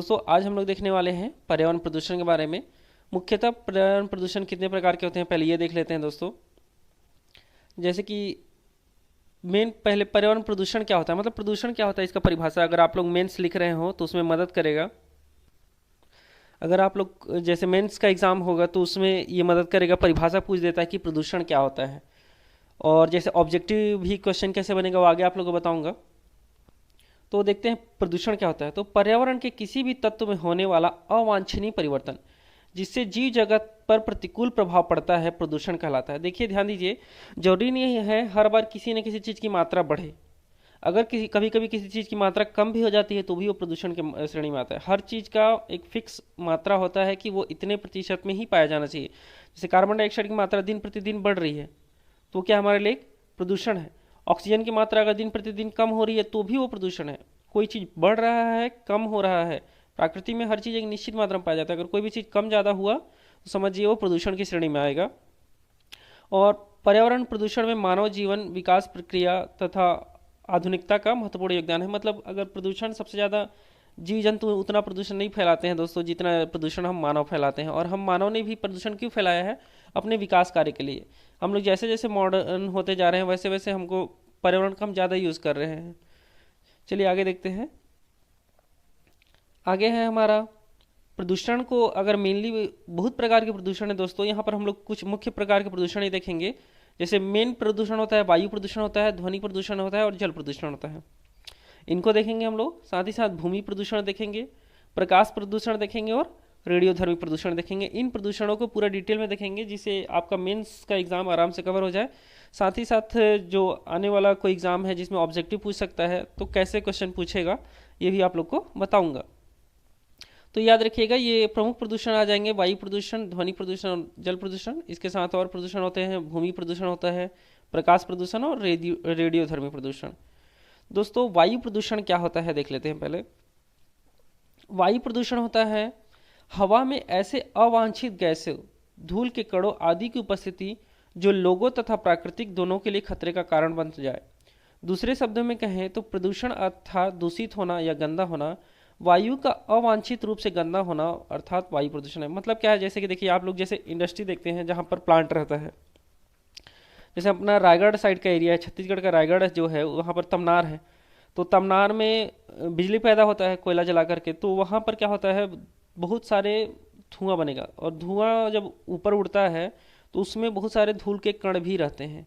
दोस्तों आज हम लोग देखने वाले हैं पर्यावरण प्रदूषण के बारे में। मुख्यतः पर्यावरण प्रदूषण कितने प्रकार के होते हैं पहले ये देख लेते हैं दोस्तों। जैसे कि मेन पहले पर्यावरण प्रदूषण क्या होता है, मतलब प्रदूषण क्या होता है इसका परिभाषा अगर आप लोग मेंस लिख रहे हो तो उसमें मदद करेगा। अगर आप लोग जैसे मेंस का एग्जाम होगा तो उसमें ये मदद करेगा, परिभाषा पूछ देता है कि प्रदूषण क्या होता है। और जैसे ऑब्जेक्टिव भी क्वेश्चन कैसे बनेगा वो आगे आप लोगों को बताऊंगा। तो देखते हैं प्रदूषण क्या होता है। तो पर्यावरण के किसी भी तत्व में होने वाला अवांछनीय परिवर्तन जिससे जीव जगत पर प्रतिकूल प्रभाव पड़ता है प्रदूषण कहलाता है। देखिए ध्यान दीजिए, जरूरी नहीं है हर बार किसी न किसी चीज़ की मात्रा बढ़े। अगर किसी कभी कभी किसी चीज़ की मात्रा कम भी हो जाती है तो भी वो प्रदूषण के श्रेणी में आता है। हर चीज़ का एक फिक्स मात्रा होता है कि वो इतने प्रतिशत में ही पाया जाना चाहिए। जैसे कार्बन डाइऑक्साइड की मात्रा दिन प्रतिदिन बढ़ रही है तो क्या हमारे लिए एक प्रदूषण है। ऑक्सीजन की मात्रा अगर दिन प्रतिदिन कम हो रही है तो भी वो प्रदूषण है। कोई चीज़ बढ़ रहा है कम हो रहा है, प्रकृति में हर चीज़ एक निश्चित मात्रा में पाया जाता है। अगर कोई भी चीज़ कम ज़्यादा हुआ तो समझिए वो प्रदूषण की श्रेणी में आएगा। और पर्यावरण प्रदूषण में मानव जीवन विकास प्रक्रिया तथा आधुनिकता का महत्वपूर्ण योगदान है। मतलब अगर प्रदूषण सबसे ज़्यादा जीव जंतु उतना प्रदूषण नहीं फैलाते हैं दोस्तों जितना प्रदूषण हम मानव फैलाते हैं। और हम मानव ने भी प्रदूषण क्यों फैलाया है? अपने विकास कार्य के लिए। हम लोग जैसे जैसे मॉडर्न होते जा रहे हैं वैसे वैसे हमको पर्यावरण का हम ज़्यादा यूज़ कर रहे हैं। चलिए आगे देखते हैं। आगे है हमारा प्रदूषण को अगर मेनली बहुत प्रकार के प्रदूषण है दोस्तों। यहाँ पर हम लोग कुछ मुख्य प्रकार के प्रदूषण ही देखेंगे। जैसे मेन प्रदूषण होता है वायु प्रदूषण होता है, ध्वनि प्रदूषण होता है और जल प्रदूषण होता है। इनको देखेंगे हम लोग। साथ ही साथ भूमि प्रदूषण देखेंगे, प्रकाश प्रदूषण देखेंगे और रेडियोधर्मी प्रदूषण देखेंगे। इन प्रदूषणों को पूरा डिटेल में देखेंगे जिससे आपका मेंस का एग्जाम आराम से कवर हो जाए। साथ ही साथ जो आने वाला कोई एग्जाम है जिसमें ऑब्जेक्टिव पूछ सकता है तो कैसे क्वेश्चन पूछेगा ये भी आप लोग को बताऊंगा। तो याद रखिएगा ये प्रमुख प्रदूषण आ जाएंगे, वायु प्रदूषण, ध्वनि प्रदूषण और जल प्रदूषण। इसके साथ और प्रदूषण होते हैं, भूमि प्रदूषण होता है, प्रकाश प्रदूषण और रेडियोधर्मी प्रदूषण। दोस्तों वायु प्रदूषण क्या होता है देख लेते हैं पहले। वायु प्रदूषण होता है हवा में ऐसे अवांछित गैसों, धूल के कणों आदि की उपस्थिति जो लोगों तथा प्राकृतिक दोनों के लिए खतरे का कारण बन जाए। दूसरे शब्दों में कहें तो प्रदूषण अर्थात दूषित होना या गंदा होना, वायु का अवांछित रूप से गंदा होना अर्थात वायु प्रदूषण है। मतलब क्या है, जैसे कि देखिए आप लोग जैसे इंडस्ट्री देखते हैं जहाँ पर प्लांट रहता है। जैसे अपना रायगढ़ साइड का एरिया है, छत्तीसगढ़ का रायगढ़ जो है वहाँ पर तमनार है। तो तमनार में बिजली पैदा होता है कोयला जला करके। तो वहाँ पर क्या होता है, बहुत सारे धुआं बनेगा और धुआं जब ऊपर उड़ता है तो उसमें बहुत सारे धूल के कण भी रहते हैं।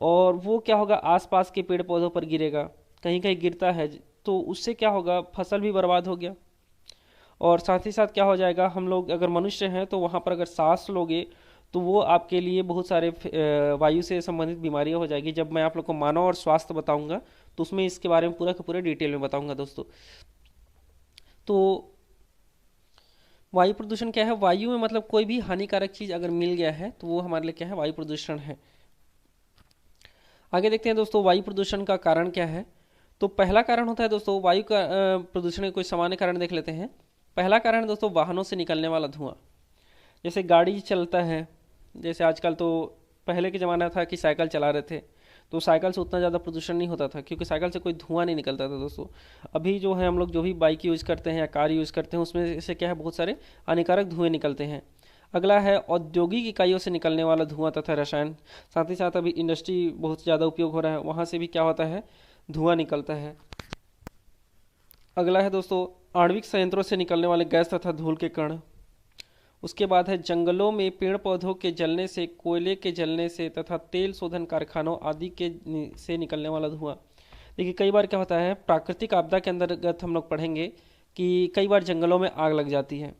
और वो क्या होगा, आसपास के पेड़ पौधों पर गिरेगा, कहीं कहीं गिरता है तो उससे क्या होगा, फसल भी बर्बाद हो गया। और साथ ही साथ क्या हो जाएगा, हम लोग अगर मनुष्य हैं तो वहाँ पर अगर सांस लोगे तो वो आपके लिए बहुत सारे वायु से संबंधित बीमारियां हो जाएगी। जब मैं आप लोग को मानव और स्वास्थ्य बताऊंगा तो उसमें इसके बारे में पूरा का पूरा डिटेल में बताऊंगा दोस्तों। तो वायु प्रदूषण क्या है, वायु में मतलब कोई भी हानिकारक चीज़ अगर मिल गया है तो वो हमारे लिए क्या है, वायु प्रदूषण है। आगे देखते हैं दोस्तों वायु प्रदूषण का कारण क्या है। तो पहला कारण होता है दोस्तों वायु का प्रदूषण के कुछ सामान्य कारण देख लेते हैं। पहला कारण है दोस्तों वाहनों से निकलने वाला धुआं। जैसे गाड़ी चलता है, जैसे आजकल तो पहले के ज़माना था कि साइकिल चला रहे थे तो साइकिल से उतना ज़्यादा प्रदूषण नहीं होता था क्योंकि साइकिल से कोई धुआं नहीं निकलता था दोस्तों। अभी जो है हम लोग जो भी बाइक यूज़ करते हैं या कार यूज़ करते हैं उसमें से क्या है, बहुत सारे हानिकारक धुएँ निकलते हैं। अगला है औद्योगिक इकाइयों से निकलने वाला धुआं तथा रसायन। साथ ही साथ अभी इंडस्ट्री बहुत ज़्यादा उपयोग हो रहा है, वहाँ से भी क्या होता है, धुआं निकलता है। अगला है दोस्तों आणविक संयंत्रों से निकलने वाले गैस तथा धूल के कण। उसके बाद है जंगलों में पेड़ पौधों के जलने से, कोयले के जलने से तथा तेल शोधन कारखानों आदि के से निकलने वाला धुआं। देखिए कई बार क्या होता है, प्राकृतिक आपदा के अंतर्गत हम लोग पढ़ेंगे कि कई बार जंगलों में आग लग जाती है।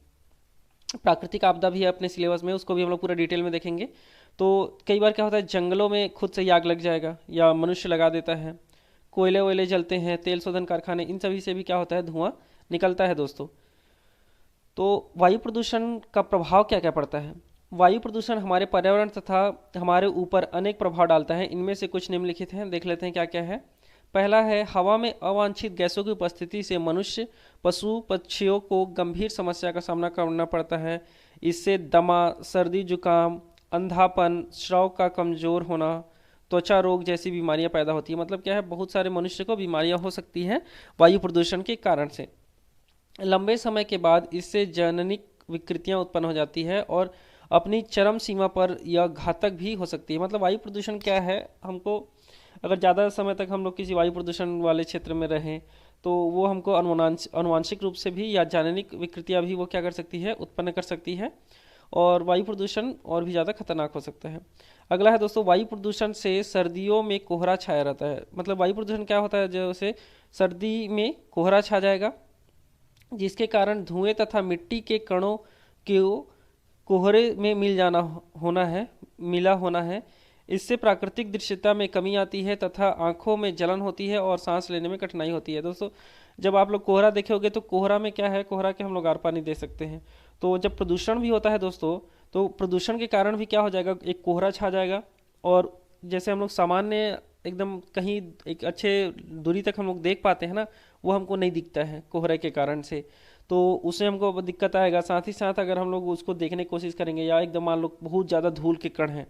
प्राकृतिक आपदा भी है अपने सिलेबस में, उसको भी हम लोग पूरा डिटेल में देखेंगे। तो कई बार क्या होता है, जंगलों में खुद से ही आग लग जाएगा या मनुष्य लगा देता है, कोयले वोयले जलते हैं, तेल शोधन कारखाने, इन सभी से भी क्या होता है, धुआं निकलता है दोस्तों। तो वायु प्रदूषण का प्रभाव क्या क्या पड़ता है। वायु प्रदूषण हमारे पर्यावरण तथा हमारे ऊपर अनेक प्रभाव डालता है। इनमें से कुछ निम्नलिखित हैं, देख लेते हैं क्या क्या है। पहला है हवा में अवांछित गैसों की उपस्थिति से मनुष्य, पशु पक्षियों को गंभीर समस्या का सामना करना पड़ता है। इससे दमा, सर्दी जुकाम, अंधापन, श्रव का कमजोर होना, त्वचा रोग जैसी बीमारियां पैदा होती है। मतलब क्या है, बहुत सारे मनुष्य को बीमारियां हो सकती हैं वायु प्रदूषण के कारण से। लंबे समय के बाद इससे जननिक विकृतियां उत्पन्न हो जाती है और अपनी चरम सीमा पर यह घातक भी हो सकती है। मतलब वायु प्रदूषण क्या है, हमको अगर ज़्यादा समय तक हम लोग किसी वायु प्रदूषण वाले क्षेत्र में रहें तो वो हमको अनुवांशिक रूप से भी या जननिक विकृतियां भी वो क्या कर सकती है, उत्पन्न कर सकती है, और वायु प्रदूषण और भी ज़्यादा खतरनाक हो सकता है। अगला है दोस्तों, वायु प्रदूषण से सर्दियों में कोहरा छाया रहता है। मतलब वायु प्रदूषण क्या होता है, जैसे सर्दी में कोहरा छा जाएगा जिसके कारण धुएं तथा मिट्टी के कणों को कोहरे में मिला होना है। इससे प्राकृतिक दृश्यता में कमी आती है तथा आंखों में जलन होती है और सांस लेने में कठिनाई होती है। दोस्तों जब आप लोग कोहरा देखे होगे तो कोहरा में क्या है, कोहरा के हम लोग आर पार नहीं दे सकते हैं। तो जब प्रदूषण भी होता है दोस्तों, तो प्रदूषण के कारण भी क्या हो जाएगा, एक कोहरा छा जाएगा और जैसे हम लोग सामान्य एकदम कहीं एक अच्छे दूरी तक हम लोग देख पाते हैं ना, वो हमको नहीं दिखता है कोहरे के कारण से, तो उससे हमको दिक्कत आएगा। साथ ही साथ अगर हम लोग उसको देखने की कोशिश करेंगे या एकदम मान लो बहुत ज़्यादा धूल के कण हैं,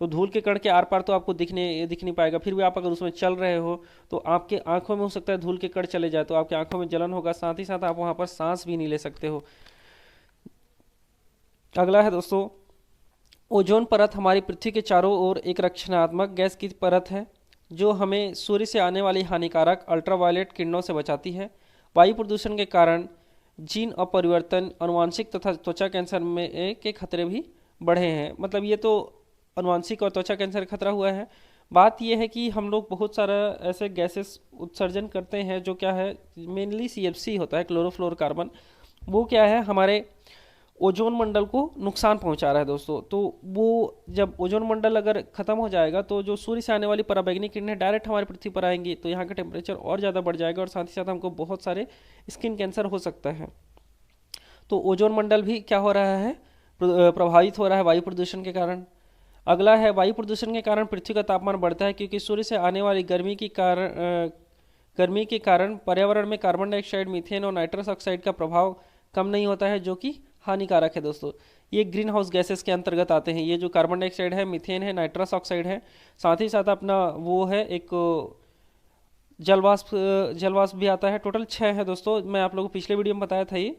तो धूल के कण के आर पार तो आपको दिख नहीं पाएगा। फिर भी आप अगर उसमें चल रहे हो तो आपके आंखों में हो सकता है धूल के कण चले जाए तो आपकी आंखों में जलन होगा, साथ ही साथ आप वहाँ पर सांस भी नहीं ले सकते हो। अगला है दोस्तों, ओजोन परत हमारी पृथ्वी के चारों ओर एक रक्षणात्मक गैस की परत है जो हमें सूर्य से आने वाली हानिकारक अल्ट्रावायलेट किरणों से बचाती है। वायु प्रदूषण के कारण जीन अपरिवर्तन, अनुवांशिक तथा त्वचा कैंसर में के खतरे भी बढ़े हैं। मतलब ये तो अनुवांशिक और त्वचा कैंसर खतरा हुआ है। बात यह है कि हम लोग बहुत सारा ऐसे गैसेस उत्सर्जन करते हैं जो क्या है, मेनली CFC होता है, क्लोरोफ्लोरोकार्बन। वो क्या है, हमारे ओजोन मंडल को नुकसान पहुंचा रहा है दोस्तों। तो वो जब ओजोन मंडल अगर खत्म हो जाएगा तो जो सूर्य से आने वाली पराबैंगनी किरणें डायरेक्ट हमारी पृथ्वी पर आएंगी तो यहाँ का टेम्परेचर और ज़्यादा बढ़ जाएगा और साथ ही साथ हमको बहुत सारे स्किन कैंसर हो सकता है। तो ओजोन मंडल भी क्या हो रहा है, प्रभावित हो रहा है वायु प्रदूषण के कारण। अगला है, वायु प्रदूषण के कारण पृथ्वी का तापमान बढ़ता है क्योंकि सूर्य से आने वाली गर्मी के कारण पर्यावरण में कार्बन डाइऑक्साइड, मीथेन और नाइट्रस ऑक्साइड का प्रभाव कम नहीं होता है जो कि हानिकारक है दोस्तों। ये ग्रीन हाउस गैसेस के अंतर्गत आते हैं। ये जो कार्बन डाइऑक्साइड है, मीथेन है, नाइट्रस ऑक्साइड है, साथ ही साथ अपना वो है एक जलवाष्प भी आता है। टोटल 6 है दोस्तों, मैं आप लोगों को पिछले वीडियो में बताया था ये।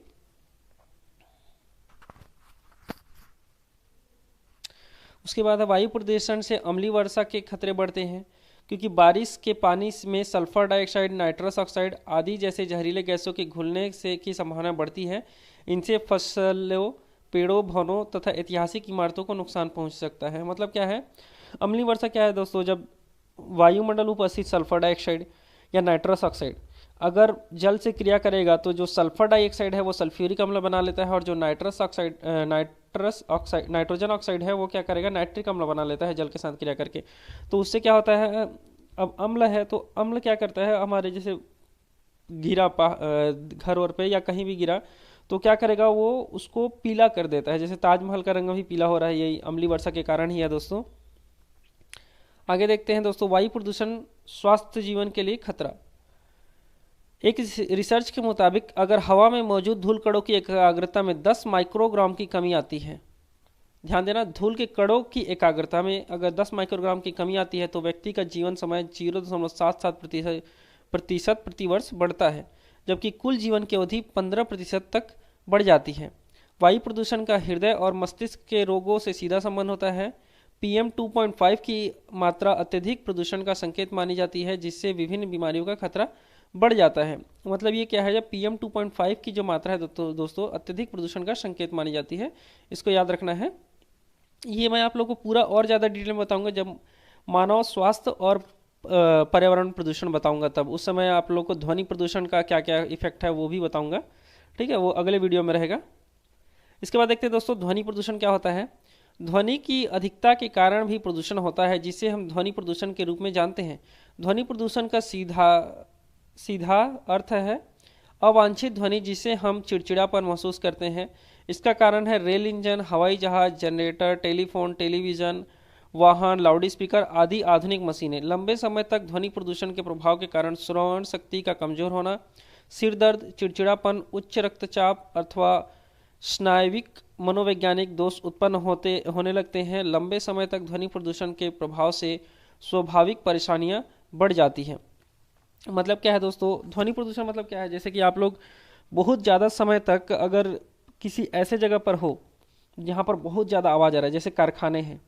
उसके बाद वायु प्रदूषण से अम्लीय वर्षा के खतरे बढ़ते हैं क्योंकि बारिश के पानी में सल्फर डाइऑक्साइड, नाइट्रस ऑक्साइड आदि जैसे जहरीले गैसों के घुलने से की संभावना बढ़ती है। इनसे फसलों, पेड़ों, भवनों तथा ऐतिहासिक इमारतों को नुकसान पहुंच सकता है। मतलब क्या है, अम्लीय वर्षा क्या है दोस्तों, जब वायुमंडल उपस्थित सल्फर डाइऑक्साइड या नाइट्रस ऑक्साइड अगर जल से क्रिया करेगा तो जो सल्फर डाइऑक्साइड है वो सल्फ्यूरिक अम्ल बना लेता है और जो नाइट्रोजन ऑक्साइड है वो क्या करेगा, नाइट्रिक अम्ल बना लेता है जल के साथ क्रिया करके। तो उससे क्या होता है, अब अम्ल है तो अम्ल क्या करता है, हमारे जैसे गिरा घर और पे या कहीं भी गिरा तो क्या करेगा, वो उसको पीला कर देता है। जैसे ताजमहल का रंग भी पीला हो रहा है, यही अम्लीय वर्षा के कारण ही है दोस्तों। आगे देखते हैं दोस्तों, वायु प्रदूषण स्वास्थ्य जीवन के लिए खतरा। एक रिसर्च के मुताबिक अगर हवा में मौजूद धूल कणों की एकाग्रता में 10 माइक्रोग्राम की कमी आती है, ध्यान देना, धूल के कणों की एकाग्रता में अगर 10 माइक्रोग्राम की कमी आती है तो व्यक्ति का जीवन समय 0.77% प्रति वर्ष बढ़ता है, जबकि कुल जीवन की अवधि 15% तक बढ़ जाती है। वायु प्रदूषण का हृदय और मस्तिष्क के रोगों से सीधा संबंध होता है। PM 2.5 की मात्रा अत्यधिक प्रदूषण का संकेत मानी जाती है जिससे विभिन्न बीमारियों का खतरा बढ़ जाता है। मतलब ये क्या है, जब PM 2.5 की जो मात्रा है दोस्तों अत्यधिक प्रदूषण का संकेत मानी जाती है, इसको याद रखना है। ये मैं आप लोगों को पूरा और ज़्यादा डिटेल में बताऊंगा जब मानव स्वास्थ्य और पर्यावरण प्रदूषण बताऊंगा, तब उस समय आप लोग को ध्वनि प्रदूषण का क्या क्या इफेक्ट है वो भी बताऊंगा। ठीक है, वो अगले वीडियो में रहेगा। इसके बाद देखते हैं दोस्तों, ध्वनि प्रदूषण क्या होता है। ध्वनि की अधिकता के कारण भी प्रदूषण होता है जिसे हम ध्वनि प्रदूषण के रूप में जानते हैं। ध्वनि प्रदूषण का सीधा अर्थ है अवांछित ध्वनि जिसे हम चिड़चिड़ापन महसूस करते हैं। इसका कारण है रेल इंजन, हवाई जहाज, जनरेटर, टेलीफोन, टेलीविज़न, वाहन, लाउडस्पीकर आदि आधुनिक मशीनें। लंबे समय तक ध्वनि प्रदूषण के प्रभाव के कारण श्रवण शक्ति का कमजोर होना, सिर दर्द, चिड़चिड़ापन, उच्च रक्तचाप अथवा स्नायुविक मनोवैज्ञानिक दोष उत्पन्न होने लगते हैं। लंबे समय तक ध्वनि प्रदूषण के प्रभाव से स्वाभाविक परेशानियां बढ़ जाती हैं। मतलब क्या है दोस्तों, ध्वनि प्रदूषण मतलब क्या है, जैसे कि आप लोग बहुत ज़्यादा समय तक अगर किसी ऐसे जगह पर हो जहाँ पर बहुत ज़्यादा आवाज़ आ रहा है, जैसे कारखाने हैं,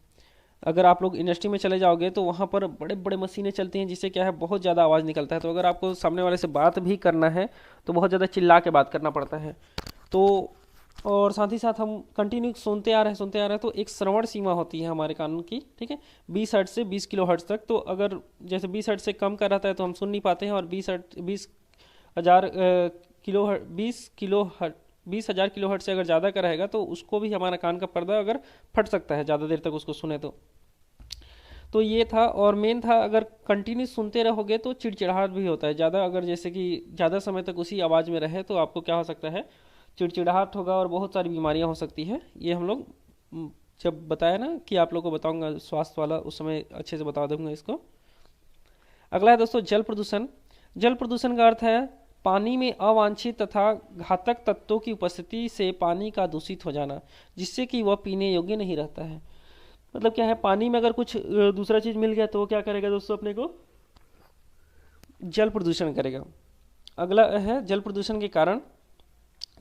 अगर आप लोग इंडस्ट्री में चले जाओगे तो वहाँ पर बड़े बड़े मशीनें चलती हैं जिससे क्या है बहुत ज़्यादा आवाज़ निकलता है। तो अगर आपको सामने वाले से बात भी करना है तो बहुत ज़्यादा चिल्ला के बात करना पड़ता है। तो और साथ ही साथ हम कंटिन्यू सुनते आ रहे हैं तो एक श्रवण सीमा होती है हमारे कानून की, ठीक है, 20 हर्ट्ज से 20 किलो हर्ट्ज तक। तो अगर जैसे 20 हर्ट्ज से कम का रहता है तो हम सुन नहीं पाते हैं, और 20 हजार बीस हजार किलो हर्ट्ज से अगर ज़्यादा का रहेगा तो उसको भी हमारा कान का पर्दा अगर फट सकता है ज़्यादा देर तक उसको सुने तो ये था। और मेन था, अगर कंटिन्यू सुनते रहोगे तो चिड़चिड़ाहट भी होता है ज़्यादा, अगर जैसे कि ज़्यादा समय तक उसी आवाज़ में रहे तो आपको क्या हो सकता है, चिड़चिड़ाहट होगा और बहुत सारी बीमारियां हो सकती है। ये हम लोग जब बताया ना कि आप लोगों को बताऊंगा स्वास्थ्य वाला, उस समय अच्छे से बता दूंगा इसको। अगला है दोस्तों जल प्रदूषण। जल प्रदूषण का अर्थ है पानी में अवांछित तथा घातक तत्वों की उपस्थिति से पानी का दूषित हो जाना, जिससे कि वह पीने योग्य नहीं रहता है। मतलब क्या है, पानी में अगर कुछ दूसरा चीज़ मिल गया तो वो क्या करेगा दोस्तों, अपने को जल प्रदूषण करेगा। अगला है जल प्रदूषण के कारण।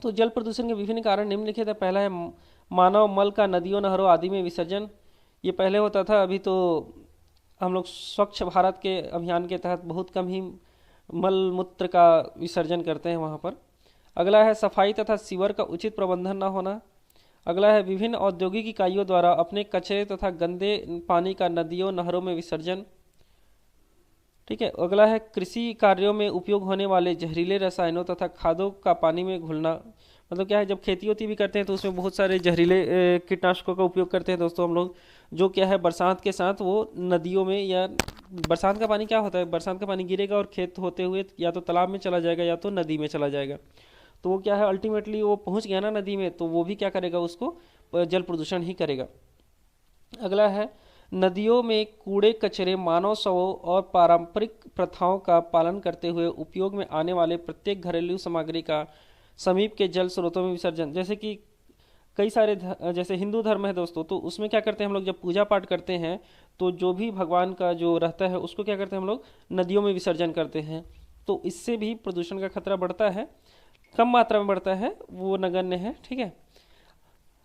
तो जल प्रदूषण के विभिन्न कारण निम्नलिखित है। पहला है मानव मल का नदियों नहरों आदि में विसर्जन। ये पहले होता था, अभी तो हम लोग स्वच्छ भारत के अभियान के तहत बहुत कम ही मल मूत्र का विसर्जन करते हैं वहाँ पर। अगला है सफाई तथा सीवर का उचित प्रबंधन न होना। अगला है विभिन्न औद्योगिक इकाइयों द्वारा अपने कचरे तथा गंदे पानी का नदियों नहरों में विसर्जन। ठीक है। अगला है कृषि कार्यों में उपयोग होने वाले जहरीले रसायनों तथा खादों का पानी में घुलना। मतलब क्या है, जब खेती होती भी करते हैं तो उसमें बहुत सारे जहरीले कीटनाशकों का उपयोग करते हैं दोस्तों हम लोग, जो क्या है बरसात के साथ वो नदियों में, या बरसात का पानी क्या होता है, बरसात का पानी गिरेगा और खेत होते हुए या तो तालाब में चला जाएगा या तो नदी में चला जाएगा। तो वो क्या है, अल्टीमेटली वो पहुंच गया ना नदी में, तो वो भी क्या करेगा, उसको जल प्रदूषण ही करेगा। अगला है नदियों में कूड़े कचरे मानव शवों और पारंपरिक प्रथाओं का पालन करते हुए उपयोग में आने वाले प्रत्येक घरेलू सामग्री का समीप के जल स्रोतों में विसर्जन। जैसे कि कई सारे जैसे हिंदू धर्म है दोस्तों, तो उसमें क्या करते हैं हम लोग, जब पूजा पाठ करते हैं तो जो भी भगवान का जो रहता है उसको क्या करते हैं हम लोग नदियों में विसर्जन करते हैं। तो इससे भी प्रदूषण का खतरा बढ़ता है, कम मात्रा में बढ़ता है, वो नगण्य है। ठीक है,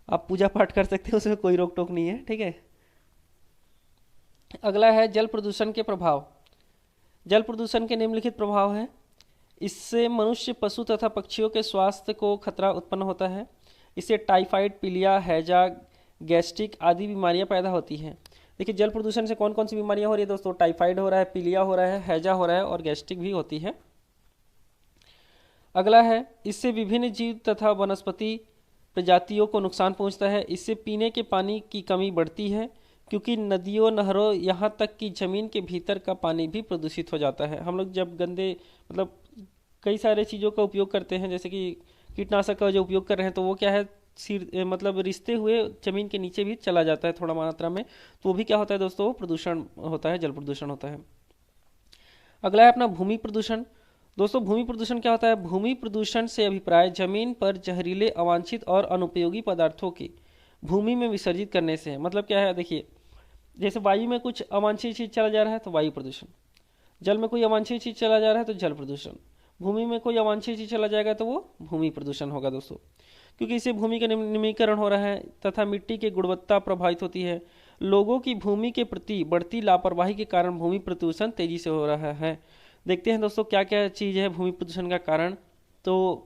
आप पूजा पाठ कर सकते हैं, उसमें कोई रोक टोक नहीं है। ठीक है। अगला है जल प्रदूषण के प्रभाव। जल प्रदूषण के निम्नलिखित प्रभाव है। इससे मनुष्य पशु तथा पक्षियों के स्वास्थ्य को खतरा उत्पन्न होता है। इससे टाइफाइड, पीलिया, हैजा, गैस्ट्रिक आदि बीमारियां पैदा होती हैं। देखिए जल प्रदूषण से कौन कौन सी बीमारियां हो रही है दोस्तों, टाइफाइड हो रहा है, पीलिया हो रहा है, हैजा हो रहा है और गैस्ट्रिक भी होती है। अगला है इससे विभिन्न जीव तथा वनस्पति प्रजातियों को नुकसान पहुंचता है। इससे पीने के पानी की कमी बढ़ती है, क्योंकि नदियों नहरों यहाँ तक कि जमीन के भीतर का पानी भी प्रदूषित हो जाता है। हम लोग जब गंदे मतलब कई सारे चीज़ों का उपयोग करते हैं, जैसे कि कीटनाशक का जो उपयोग कर रहे हैं, तो वो क्या है सिर मतलब रिश्ते हुए ज़मीन के नीचे भी चला जाता है थोड़ा मात्रा में, तो वो भी क्या होता है दोस्तों, प्रदूषण होता है, जल प्रदूषण होता है। अगला है अपना भूमि प्रदूषण। दोस्तों भूमि प्रदूषण क्या होता है, भूमि प्रदूषण से अभिप्राय जमीन पर जहरीले, अवांछित और अनुपयोगी पदार्थों के भूमि में विसर्जित करने से है। मतलब क्या है, देखिए जैसे वायु में कुछ अवांछित चीज चला जा रहा है तो वायु प्रदूषण, जल में कोई अवांछित चीज चला जा रहा है तो जल प्रदूषण, भूमि में कोई अवांछित चीज चला जाएगा तो वो भूमि प्रदूषण होगा दोस्तों। क्योंकि इससे भूमि का निम्नीकरण हो रहा है तथा मिट्टी की गुणवत्ता प्रभावित होती है। लोगों की भूमि के प्रति बढ़ती लापरवाही के कारण भूमि प्रदूषण तेजी से हो रहा है। देखते हैं दोस्तों क्या क्या चीज़ है भूमि प्रदूषण का कारण। तो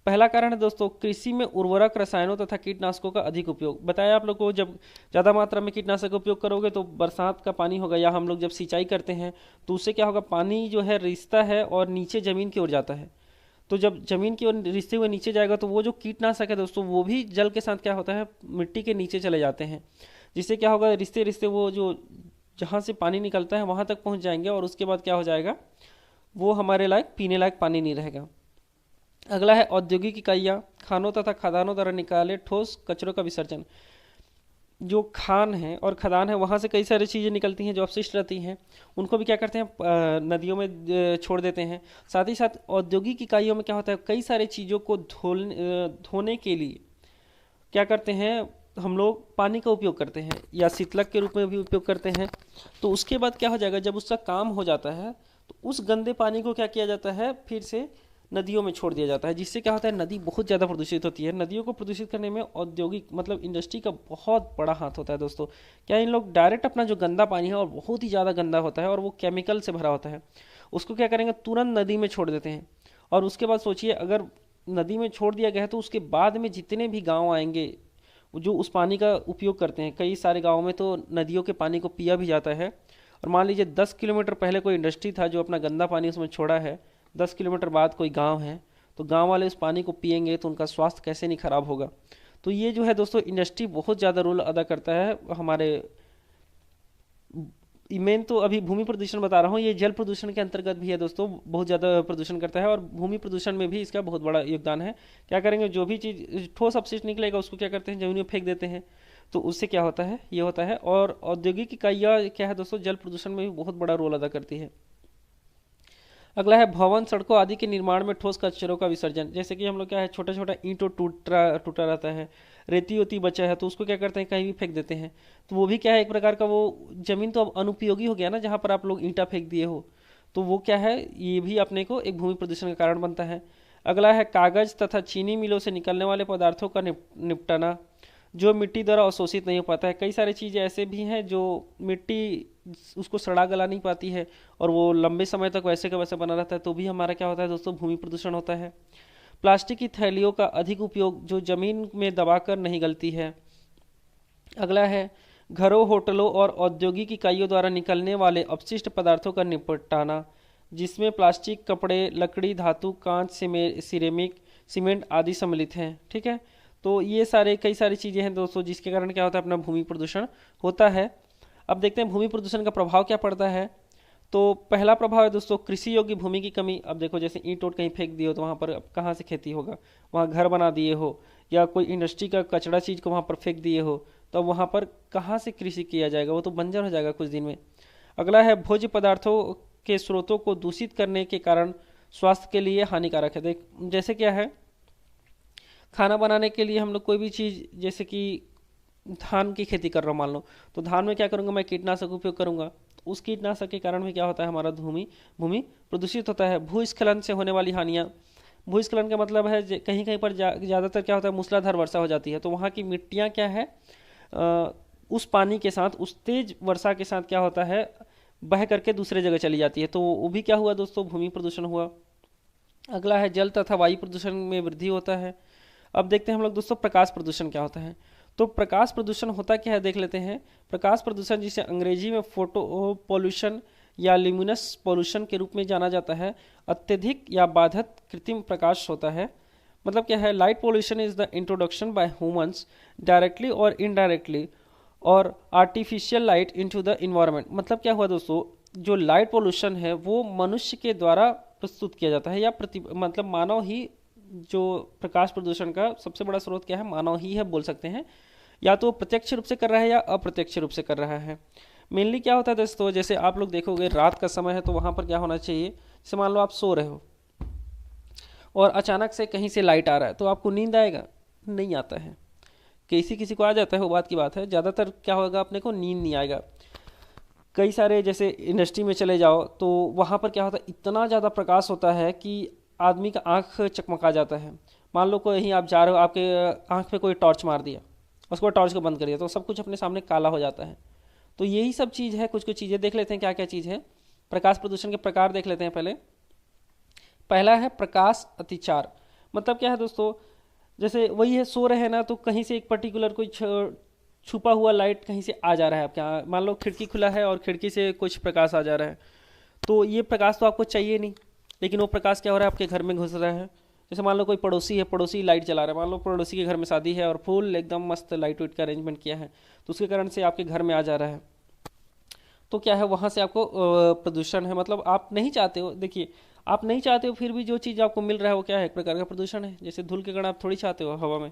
पहला कारण है दोस्तों कृषि में उर्वरक, रसायनों तथा कीटनाशकों का अधिक उपयोग। बताया आप लोग को, जब ज़्यादा मात्रा में कीटनाशक का उपयोग करोगे तो बरसात का पानी होगा, या हम लोग जब सिंचाई करते हैं तो उससे क्या होगा, पानी जो है रिसता है और नीचे ज़मीन की ओर जाता है। तो जब ज़मीन की ओर रिसते हुए नीचे जाएगा तो वो जो कीटनाशक है दोस्तों वो भी जल के साथ क्या होता है मिट्टी के नीचे चले जाते हैं, जिससे क्या होगा रिश्ते रिश्ते वो जो जहाँ से पानी निकलता है वहाँ तक पहुँच जाएंगे, और उसके बाद क्या हो जाएगा, वो हमारे लायक पीने लायक पानी नहीं रहेगा। अगला है औद्योगिक इकाइयाँ, खानों तथा खदानों द्वारा निकाले ठोस कचरों का विसर्जन। जो खान है और खदान है वहाँ से कई सारी चीज़ें निकलती हैं जो अपशिष्ट रहती हैं, उनको भी क्या करते हैं नदियों में छोड़ देते हैं। साथ ही साथ औद्योगिक इकाइयों में क्या होता है, कई सारी चीज़ों को धोने के लिए क्या करते हैं हम लोग पानी का उपयोग करते हैं, या शीतलक के रूप में भी उपयोग करते हैं। तो उसके बाद क्या हो जाएगा, जब उसका काम हो जाता है तो उस गंदे पानी को क्या किया जाता है, फिर से नदियों में छोड़ दिया जाता है, जिससे क्या होता है नदी बहुत ज़्यादा प्रदूषित होती है। नदियों को प्रदूषित करने में औद्योगिक मतलब इंडस्ट्री का बहुत बड़ा हाथ होता है दोस्तों। क्या इन लोग डायरेक्ट अपना जो गंदा पानी है और बहुत ही ज़्यादा गंदा होता है और वो केमिकल से भरा होता है, उसको क्या करेंगे तुरंत नदी में छोड़ देते हैं। और उसके बाद सोचिए अगर नदी में छोड़ दिया गया है तो उसके बाद में जितने भी गाँव आएंगे जो उस पानी का उपयोग करते हैं, कई सारे गाँव में तो नदियों के पानी को पिया भी जाता है। और मान लीजिए 10 किलोमीटर पहले कोई इंडस्ट्री था जो अपना गंदा पानी उसमें छोड़ा है, 10 किलोमीटर बाद कोई गांव है, तो गांव वाले उस पानी को पियेंगे तो उनका स्वास्थ्य कैसे नहीं खराब होगा। तो ये जो है दोस्तों इंडस्ट्री बहुत ज़्यादा रोल अदा करता है हमारे। मेन तो अभी भूमि प्रदूषण बता रहा हूँ, ये जल प्रदूषण के अंतर्गत भी है दोस्तों, बहुत ज़्यादा प्रदूषण करता है और भूमि प्रदूषण में भी इसका बहुत बड़ा योगदान है। क्या करेंगे जो भी चीज़ ठोस अपशिष्ट निकलेगा उसको क्या करते हैं जमीन में फेंक देते हैं, तो उससे क्या होता है ये होता है। और औद्योगिक इकाइयाँ क्या है दोस्तों जल प्रदूषण में भी बहुत बड़ा रोल अदा करती है। अगला है भवन सड़कों आदि के निर्माण में ठोस कचरों का विसर्जन। जैसे कि हम लोग क्या है छोटा छोटा ईंटों टूटा टूटा रहता है, रेती वेती बचा है तो उसको क्या करते हैं कहीं भी फेंक देते हैं, तो वो भी क्या है एक प्रकार का वो जमीन तो अब अनुपयोगी हो गया ना, जहाँ पर आप लोग ईंटा फेंक दिए हो, तो वो क्या है ये भी अपने को एक भूमि प्रदूषण का कारण बनता है। अगला है कागज तथा चीनी मिलों से निकलने वाले पदार्थों का निपटाना जो मिट्टी द्वारा अवशोषित नहीं हो पाता है। कई सारी चीज़ें ऐसे भी हैं जो मिट्टी उसको सड़ा गला नहीं पाती है और वो लंबे समय तक वैसे का वैसे बना रहता है, तो भी हमारा क्या होता है दोस्तों भूमि प्रदूषण होता है। प्लास्टिक की थैलियों का अधिक उपयोग जो जमीन में दबाकर नहीं गलती है। अगला है घरों होटलों और औद्योगिक इकाइयों द्वारा निकलने वाले अपशिष्ट पदार्थों का निपटाना जिसमें प्लास्टिक कपड़े लकड़ी धातु कांच सिरेमिक सीमेंट आदि सम्मिलित हैं। ठीक है, तो ये सारे कई सारी चीज़ें हैं दोस्तों जिसके कारण क्या होता है अपना भूमि प्रदूषण होता है। अब देखते हैं भूमि प्रदूषण का प्रभाव क्या पड़ता है। तो पहला प्रभाव है दोस्तों कृषि योग्य भूमि की कमी। अब देखो जैसे ईंट उट कहीं फेंक दिए हो तो वहाँ पर अब कहाँ से खेती होगा, वहाँ घर बना दिए हो या कोई इंडस्ट्री का कचरा चीज़ को वहाँ पर फेंक दिए हो तो वहाँ पर कहाँ से कृषि किया जाएगा, वो तो बंजर हो जाएगा कुछ दिन में। अगला है भोज्य पदार्थों के स्रोतों को दूषित करने के कारण स्वास्थ्य के लिए हानिकारक है। देख जैसे क्या है खाना बनाने के लिए हम लोग कोई भी चीज़ जैसे कि धान की खेती कर रहा हूँ मान लो, तो धान में क्या करूँगा मैं कीटनाशक उपयोग करूँगा, तो उस कीटनाशक के कारण भी क्या होता है हमारा भूमि भूमि प्रदूषित होता है। भूस्खलन से होने वाली हानियाँ, भूस्खलन का मतलब है कहीं कहीं पर ज़्यादातर क्या होता है मूसलाधार वर्षा हो जाती है तो वहाँ की मिट्टियाँ क्या है उस पानी के साथ उस तेज वर्षा के साथ क्या होता है बह करके दूसरे जगह चली जाती है, तो वो भी क्या हुआ दोस्तों भूमि प्रदूषण हुआ। अगला है जल तथा वायु प्रदूषण में वृद्धि होता है। अब देखते हैं हम लोग दोस्तों प्रकाश प्रदूषण क्या होता है। तो प्रकाश प्रदूषण होता क्या है देख लेते हैं। प्रकाश प्रदूषण जिसे अंग्रेजी में फोटो पोल्यूशन या ल्यूमिनस पोल्यूशन के रूप में जाना जाता है, अत्यधिक या बाधित कृत्रिम प्रकाश होता है। मतलब क्या है light pollution is the introduction bye humans directly और इनडायरेक्टली और artificial light into the environment. मतलब क्या हुआ दोस्तों जो लाइट पोल्यूशन है वो मनुष्य के द्वारा प्रस्तुत किया जाता है या मतलब मानव ही, जो प्रकाश प्रदूषण का सबसे बड़ा स्रोत क्या है मानव ही है बोल सकते हैं, या तो प्रत्यक्ष रूप से कर रहा है या अप्रत्यक्ष रूप से कर रहा है। मेनली क्या होता है दोस्तों जैसे आप लोग देखोगे रात का समय है तो वहाँ पर क्या होना चाहिए, जैसे मान लो आप सो रहे हो और अचानक से कहीं से लाइट आ रहा है तो आपको नींद आएगा, नहीं आता है। किसी किसी को आ जाता है वो बात की बात है, ज़्यादातर क्या होगा अपने को नींद नहीं आएगा। कई सारे जैसे इंडस्ट्री में चले जाओ तो वहाँ पर क्या होता है इतना ज़्यादा प्रकाश होता है कि आदमी का आँख चकमका जाता है। मान लो कहीं आप जा रहे हो आपके आँख पे कोई टॉर्च मार दिया, उसको टॉर्च को बंद कर दिया तो सब कुछ अपने सामने काला हो जाता है। तो यही सब चीज़ है, कुछ कुछ चीज़ें देख लेते हैं क्या क्या चीज़ है। प्रकाश प्रदूषण के प्रकार देख लेते हैं पहले। पहला है प्रकाश अतिचार। मतलब क्या है दोस्तों जैसे वही है सो रहे हैं ना तो कहीं से एक पर्टिकुलर कोई छुपा हुआ लाइट कहीं से आ जा रहा है आपके यहाँ, मान लो खिड़की खुला है और खिड़की से कुछ प्रकाश आ जा रहा है, तो ये प्रकाश तो आपको चाहिए नहीं, लेकिन वो प्रकाश क्या हो रहा है आपके घर में घुस रहा है। जैसे मान लो कोई पड़ोसी है, पड़ोसी लाइट जला रहा है, मान लो पड़ोसी के घर में शादी है और फुल एकदम मस्त लाइट वाइट का अरेंजमेंट किया है, तो उसके कारण से आपके घर में आ जा रहा है, तो क्या है वहाँ से आपको प्रदूषण है। मतलब आप नहीं चाहते हो, देखिए आप नहीं चाहते हो फिर भी जो चीज़ आपको मिल रहा है वो क्या है एक प्रकार का प्रदूषण है। जैसे धूल के कण आप थोड़ी चाहते हो हवा में।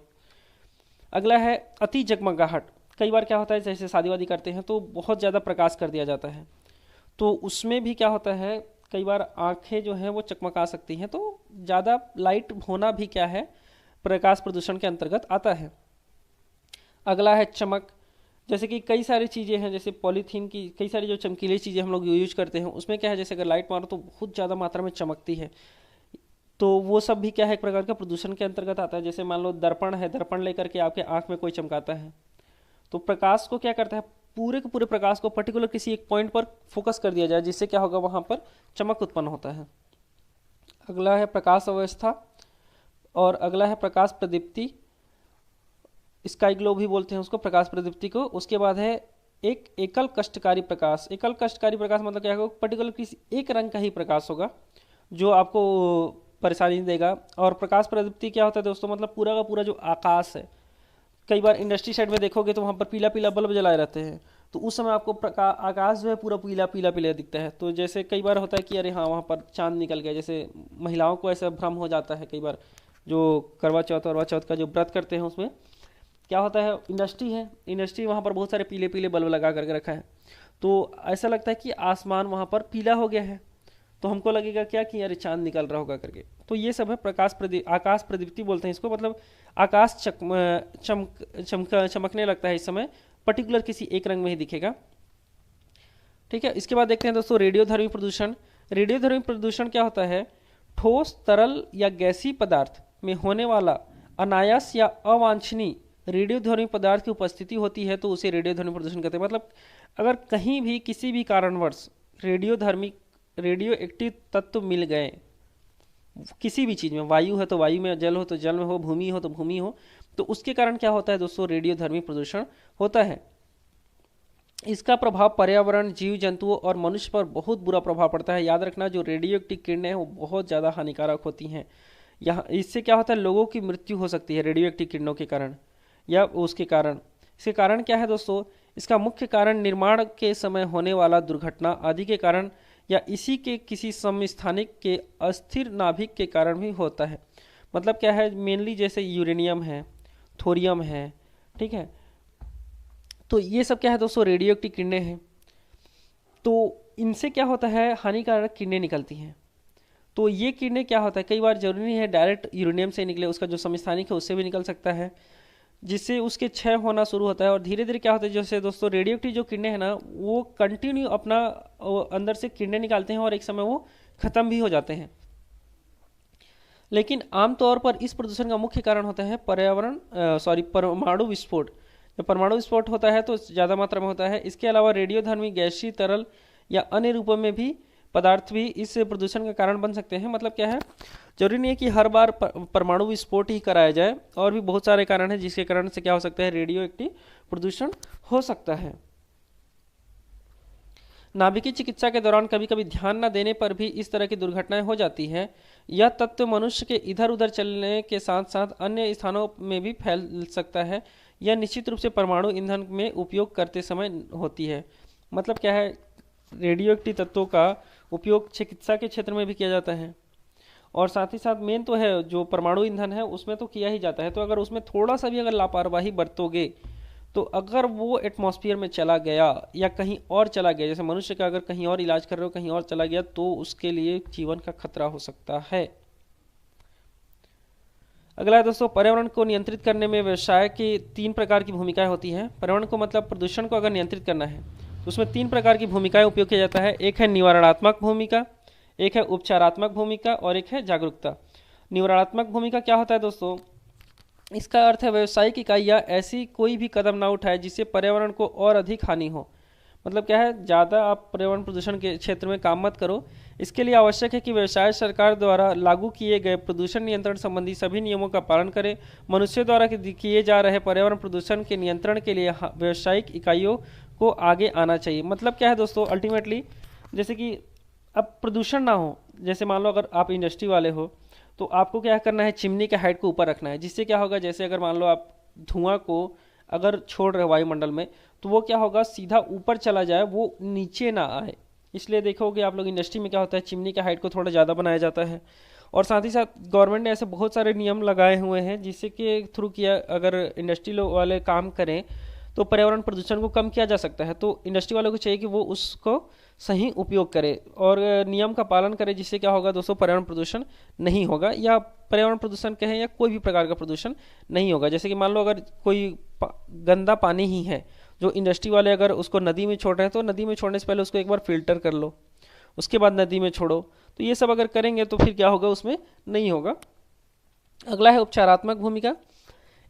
अगला है अति जगमगाहट। कई बार क्या होता है जैसे शादी वादी करते हैं तो बहुत ज़्यादा प्रकाश कर दिया जाता है, तो उसमें भी क्या होता है कई बार आंखें जो हैं वो चकमका सकती हैं, तो ज़्यादा लाइट होना भी क्या है प्रकाश प्रदूषण के अंतर्गत आता है। अगला है चमक। जैसे कि कई सारी चीज़ें हैं जैसे पॉलीथीन की कई सारी जो चमकीली चीज़ें हम लोग यूज करते हैं उसमें क्या है जैसे अगर लाइट मारो तो बहुत ज़्यादा मात्रा में चमकती है, तो वो सब भी क्या है, एक प्रकार का प्रदूषण के अंतर्गत आता है। जैसे मान लो दर्पण है, दर्पण लेकर के आपके आंख में कोई चमकाता है, तो प्रकाश को क्या करता है, पूरे के पूरे प्रकाश को पर्टिकुलर किसी एक पॉइंट पर फोकस कर दिया जाए, जिससे क्या होगा, वहां पर चमक उत्पन्न होता है। अगला है प्रकाश अवस्था, और अगला है प्रकाश प्रदीप्ति, स्काई ग्लो भी बोलते हैं उसको, प्रकाश प्रदीप्ति को। उसके बाद है एक एकल कष्टकारी प्रकाश। एकल कष्टकारी प्रकाश मतलब क्या होगा, पर्टिकुलर किसी एक रंग का ही प्रकाश होगा जो आपको परेशानी देगा। और प्रकाश प्रदीप्ति क्या होता है दोस्तों, मतलब पूरा का पूरा जो आकाश है, कई बार इंडस्ट्री साइड में देखोगे तो वहाँ पर पीला पीला बल्ब जलाए रहते हैं, तो उस समय आपको आकाश जो है पूरा पीला पीला पीला दिखता है। तो जैसे कई बार होता है कि अरे हाँ वहाँ पर चांद निकल गया, जैसे महिलाओं को ऐसा भ्रम हो जाता है कई बार, जो करवा चौथ का जो व्रत करते हैं उसमें क्या होता है, इंडस्ट्री है, इंडस्ट्री वहाँ पर बहुत सारे पीले पीले बल्ब लगा करके रखा है, तो ऐसा लगता है कि आसमान वहाँ पर पीला हो गया है, तो हमको लगेगा क्या कि अरे चांद निकल रहा होगा करके। तो ये सब है आकाश प्रदीप्ति बोलते हैं इसको, मतलब आकाश चमकने लगता है इस समय, पर्टिकुलर किसी एक रंग में ही दिखेगा। ठीक है, इसके बाद देखते हैं दोस्तों रेडियोधर्मी प्रदूषण। रेडियोधर्मी प्रदूषण क्या होता है, ठोस तरल या गैसीय पदार्थ में होने वाला अनायास या अवांछनीय रेडियोधर्मी पदार्थ की उपस्थिति होती है तो उसे रेडियोधर्मी प्रदूषण कहते हैं। मतलब अगर कहीं भी किसी भी कारणवश रेडियो एक्टिव तत्व मिल गए किसी भी चीज़ में, वायु है तो वायु में, जल हो तो जल में हो, भूमि हो तो भूमि हो, तो उसके कारण क्या होता है दोस्तों, रेडियोधर्मी प्रदूषण होता है। इसका प्रभाव पर्यावरण, जीव जंतुओं और मनुष्य पर बहुत बुरा प्रभाव पड़ता है। याद रखना, जो रेडियो एक्टिव किरणें हैं वो बहुत ज़्यादा हानिकारक होती हैं। यहाँ इससे क्या होता है, लोगों की मृत्यु हो सकती है रेडियो एक्टिव किरणों के कारण या उसके कारण। इसके कारण क्या है दोस्तों, इसका मुख्य कारण निर्माण के समय होने वाला दुर्घटना आदि के कारण या इसी के किसी समस्थानिक के अस्थिर नाभिक के कारण भी होता है। मतलब क्या है, मेनली जैसे यूरेनियम है, थोरियम है, ठीक है, तो ये सब क्या है दोस्तों, रेडियो एक्टिव किरणें हैं। तो इनसे क्या होता है, हानिकारक किरणें निकलती हैं। तो ये किरणें क्या होता है, कई बार जरूरी नहीं है डायरेक्ट यूरेनियम से निकले, उसका जो समस्थानिक है उससे भी निकल सकता है, जिससे उसके क्षय होना शुरू होता है। और धीरे धीरे क्या होता है, जैसे दोस्तों रेडियो एक्टिव जो किरणें हैं ना, वो कंटिन्यू अपना अंदर से किरणें निकालते हैं और एक समय वो खत्म भी हो जाते हैं। लेकिन आमतौर पर इस प्रदूषण का मुख्य कारण होता है परमाणु विस्फोट। जब परमाणु विस्फोट होता है तो ज़्यादा मात्रा में होता है। इसके अलावा रेडियोधर्मी गैसीय, तरल या अन्य रूपों में भी पदार्थ भी इस प्रदूषण का कारण बन सकते हैं। मतलब क्या है, जरूरी नहीं है कि हर बार परमाणु विस्फोट ही कराया जाए, और भी बहुत सारे कारण हैं जिसके कारण से क्या हो सकता है, रेडियो एक्टिव प्रदूषण हो सकता है। नाभिकीय चिकित्सा के दौरान कभी कभी ध्यान न देने पर भी इस तरह की दुर्घटनाएं हो जाती है। यह तत्व मनुष्य के इधर उधर चलने के साथ साथ अन्य स्थानों में भी फैल सकता है। यह निश्चित रूप से परमाणु ईंधन में उपयोग करते समय होती है। मतलब क्या है, रेडियो एक्टिव तत्वों का उपयोग चिकित्सा के क्षेत्र में भी किया जाता है, और साथ ही साथ मेन तो है जो परमाणु ईंधन है उसमें तो किया ही जाता है। तो अगर उसमें थोड़ा सा भी अगर लापरवाही बरतोगे, तो अगर वो एटमॉस्फेयर में चला गया या कहीं और चला गया, जैसे मनुष्य का अगर कहीं और इलाज कर रहे हो कहीं और चला गया, तो उसके लिए जीवन का खतरा हो सकता है। अगला है दोस्तों, पर्यावरण को नियंत्रित करने में व्यवसाय की 3 प्रकार की भूमिकाएं होती हैं। पर्यावरण को मतलब प्रदूषण को अगर नियंत्रित करना है तो उसमें 3 प्रकार की भूमिकाएं उपयोग किया जाता है। एक है निवारणात्मक भूमिका, एक है उपचारात्मक भूमिका, और एक है जागरूकता। निवारणात्मक भूमिका क्या होता है दोस्तों, इसका अर्थ है व्यावसायिक इकाइयाँ ऐसी कोई भी कदम ना उठाए जिससे पर्यावरण को और अधिक हानि हो। मतलब क्या है, ज़्यादा आप पर्यावरण प्रदूषण के क्षेत्र में काम मत करो। इसके लिए आवश्यक है कि व्यवसाय सरकार द्वारा लागू किए गए प्रदूषण नियंत्रण संबंधी सभी नियमों का पालन करे। मनुष्य द्वारा किए जा रहे पर्यावरण प्रदूषण के नियंत्रण के लिए व्यावसायिक इकाइयों को आगे आना चाहिए। मतलब क्या है दोस्तों, अल्टीमेटली जैसे कि अब प्रदूषण ना हो, जैसे मान लो अगर आप इंडस्ट्री वाले हो तो आपको क्या करना है, चिमनी के हाइट को ऊपर रखना है, जिससे क्या होगा, जैसे अगर मान लो आप धुआं को अगर छोड़ रहे वायुमंडल में, तो वो क्या होगा, सीधा ऊपर चला जाए, वो नीचे ना आए। इसलिए देखोगे आप लोग इंडस्ट्री में क्या होता है, चिमनी का हाइट को थोड़ा ज़्यादा बनाया जाता है। और साथ ही साथ गवर्नमेंट ने ऐसे बहुत सारे नियम लगाए हुए हैं जिससे कि थ्रू किया अगर इंडस्ट्री वाले काम करें तो पर्यावरण प्रदूषण को कम किया जा सकता है। तो इंडस्ट्री वालों को चाहिए कि वो उसको सही उपयोग करे और नियम का पालन करे, जिससे क्या होगा दोस्तों, पर्यावरण प्रदूषण नहीं होगा, या पर्यावरण प्रदूषण कहें या कोई भी प्रकार का प्रदूषण नहीं होगा। जैसे कि मान लो अगर कोई गंदा पानी ही है जो इंडस्ट्री वाले अगर उसको नदी में छोड़ रहे हैं, तो नदी में छोड़ने से पहले उसको एक बार फिल्टर कर लो, उसके बाद नदी में छोड़ो, तो ये सब अगर करेंगे तो फिर क्या होगा, उसमें नहीं होगा। अगला है उपचारात्मक भूमिका।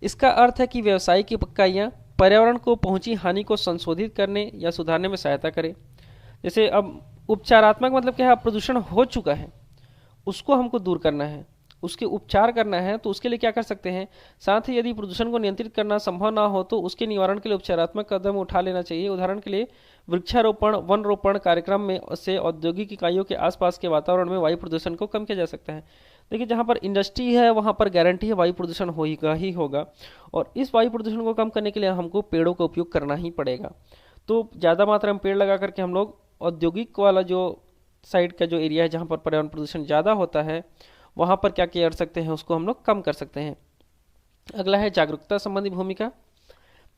इसका अर्थ है कि व्यवसायिक इकाइयाँ पर्यावरण को पहुंची हानि को संशोधित करने या सुधारने में सहायता करें। जैसे अब उपचारात्मक मतलब क्या है, अब प्रदूषण हो चुका है, उसको हमको दूर करना है, उसके उपचार करना है, तो उसके लिए क्या कर सकते हैं। साथ ही यदि प्रदूषण को नियंत्रित करना संभव ना हो तो उसके निवारण के लिए उपचारात्मक कदम उठा लेना चाहिए। उदाहरण के लिए वृक्षारोपण, वन रोपण कार्यक्रम में से औद्योगिक इकाइयों के आसपास के वातावरण में वायु प्रदूषण को कम किया जा सकता है। देखिए, जहाँ पर इंडस्ट्री है वहाँ पर गारंटी है वायु प्रदूषण होगा ही होगा, और इस वायु प्रदूषण को कम करने के लिए हमको पेड़ों का उपयोग करना ही पड़ेगा। तो ज़्यादा मात्रा में पेड़ लगा करके हम लोग औद्योगिक वाला जो साइड का जो एरिया है जहाँ पर पर्यावरण प्रदूषण ज़्यादा होता है, वहाँ पर क्या किया जा सकते हैं, उसको हम लोग कम कर सकते हैं। अगला है जागरूकता संबंधी भूमिका।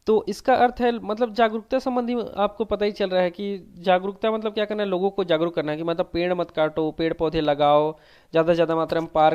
तो इसका अर्थ है, मतलब जागरूकता संबंधी आपको पता ही चल रहा है कि जागरूकता मतलब क्या करना है, लोगों को जागरूक करना है कि मतलब पेड़ मत काटो, पेड़ पौधे लगाओ, ज़्यादा से ज़्यादा मात्रा में पार्क